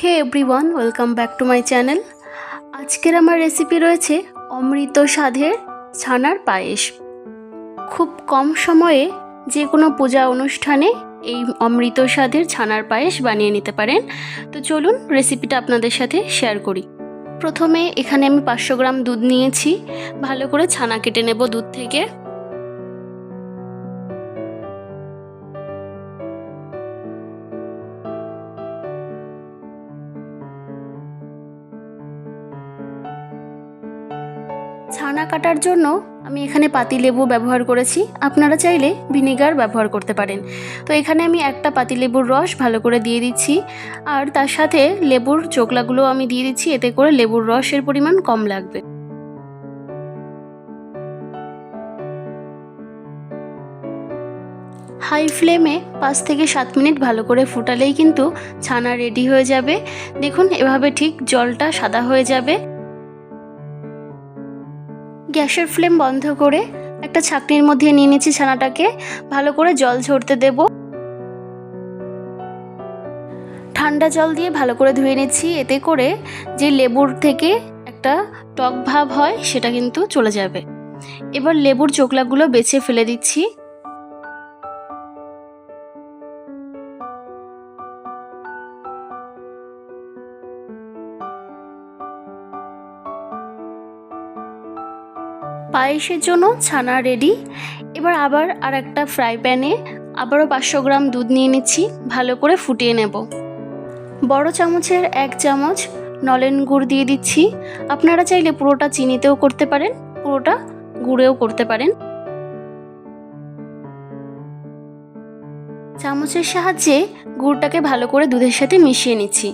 Hey everyone, welcome back to my channel. আজকের আমার recipe রয়েছে অমৃত স্বাদের ছানার পায়েস। খুব কম সময়ে যে কোনো পূজা অনুষ্ঠানে এই অমৃত স্বাদের ছানার পায়েস বানিয়ে নিতে পারেন। তো চলুন রেসিপিটা আপনাদের সাথে শেয়ার করি। প্রথমে এখানে আমি 500 গ্রাম দুধ নিয়েছি। ভালো করে ছানা কেটে নেব দুধ থেকে। ছানা কাটার জন্য আমি এখানে পাতিলেবু ব্যবহার করেছি, আপনারা চাইলে ভিনেগার ব্যবহার করতে পারেন। তো এখানে আমি একটা পাতিলেবুর রস ভালো করে দিয়ে দিচ্ছি, আর তার সাথে লেবুর চোকলাগুলো আমি দিয়ে দিচ্ছি, এতে করে লেবুর রসের পরিমাণ কম লাগবে। হাই ফ্লেমে 5 থেকে 7 মিনিট ভালো করে ফুটালেই কিন্তু ছানা রেডি হয়ে যাবে। দেখুন এভাবে ঠিক জলটা সাদা হয়ে যাবে। গ্যাসের ফ্লেম বন্ধ করে একটা ছাঁকনির মধ্যে নিয়ে নিচ্ছি ছানাটাকে, ভালো করে জল ঝরতে দেব। ঠান্ডা জল দিয়ে ভালো করে ধুয়ে নিচ্ছি, এতে করে যে লেবুর থেকে একটা টক ভাব হয় সেটা কিন্তু চলে যাবে। এবার লেবুর চোকলাগুলো বেছে ফেলে দিচ্ছি। পায়েসের জন্য ছানা রেডি। এবার আর একটা ফ্রাই প্যানে আবারও 500 গ্রাম দুধ নিয়ে নিচ্ছি, ভালো করে ফুটিয়ে নেব। বড় চামচের 1 চামচ নলেন গুড় দিয়ে দিচ্ছি। আপনারা চাইলে পুরোটা চিনিতেও করতে পারেন, পুরোটা গুড়েও করতে পারেন। চামচের সাহায্যে গুড়টাকে ভালো করে দুধের সাথে মিশিয়ে নিচ্ছি।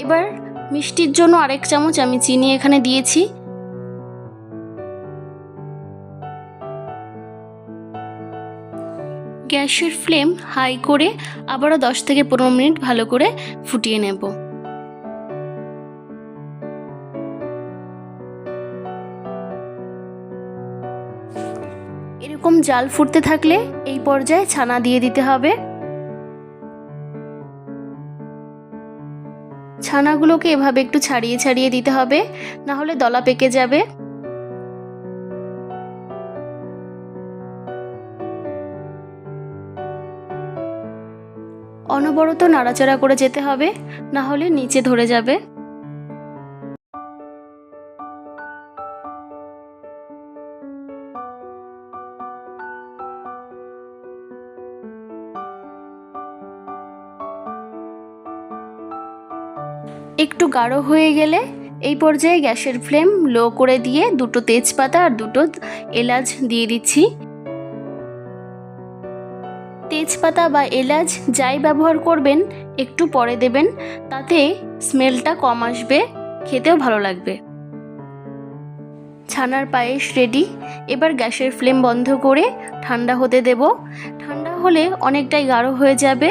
এবার মিষ্টির জন্য আরেক চামচ আমি চিনি এখানে দিয়েছি। গ্যাসের ফ্লেম হাই করে আবারও 10 থেকে 15 মিনিট ভালো করে ফুটিয়ে নেব। এরকম জাল ফুটতে থাকলে এই পর্যায়ে ছানা দিয়ে দিতে হবে। ছানাগুলোকে এভাবে একটু ছাড়িয়ে ছাড়িয়ে দিতে হবে, না হলে দলা পেকে যাবে। অনবরত নাড়াচাড়া করে যেতে হবে, না হলে নিচে ধরে যাবে। একটু গাঢ় হয়ে গেলে এই পর্যায়ে গ্যাসের ফ্লেম লো করে দিয়ে দুটো তেজপাতা আর দুটো এলাচ দিয়ে দিচ্ছি। তেজপাতা বা এলাচ যাই ব্যবহার করবেন একটু পরে দেবেন, তাতে স্মেলটা কম আসবে, খেতেও ভালো লাগবে। ছানার পায়েস রেডি। এবার গ্যাসের ফ্লেম বন্ধ করে ঠান্ডা হতে দেব। ঠান্ডা হলে অনেকটাই গাঢ় হয়ে যাবে।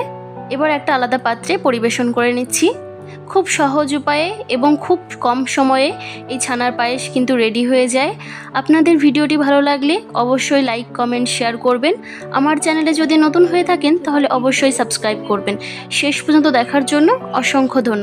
এবার একটা আলাদা পাত্রে পরিবেশন করে নিচ্ছি। খুব সহজ উপায়ে এবং খুব কম সময়ে এই ছানার পায়েস কিন্তু রেডি হয়ে যায়। আপনাদের ভিডিওটি ভালো লাগলে অবশ্যই লাইক, কমেন্ট, শেয়ার করবেন। আমার চ্যানেলে যদি নতুন হয়ে থাকেন তাহলে অবশ্যই সাবস্ক্রাইব করবেন। শেষ পর্যন্ত দেখার জন্য অসংখ্য ধন্যবাদ।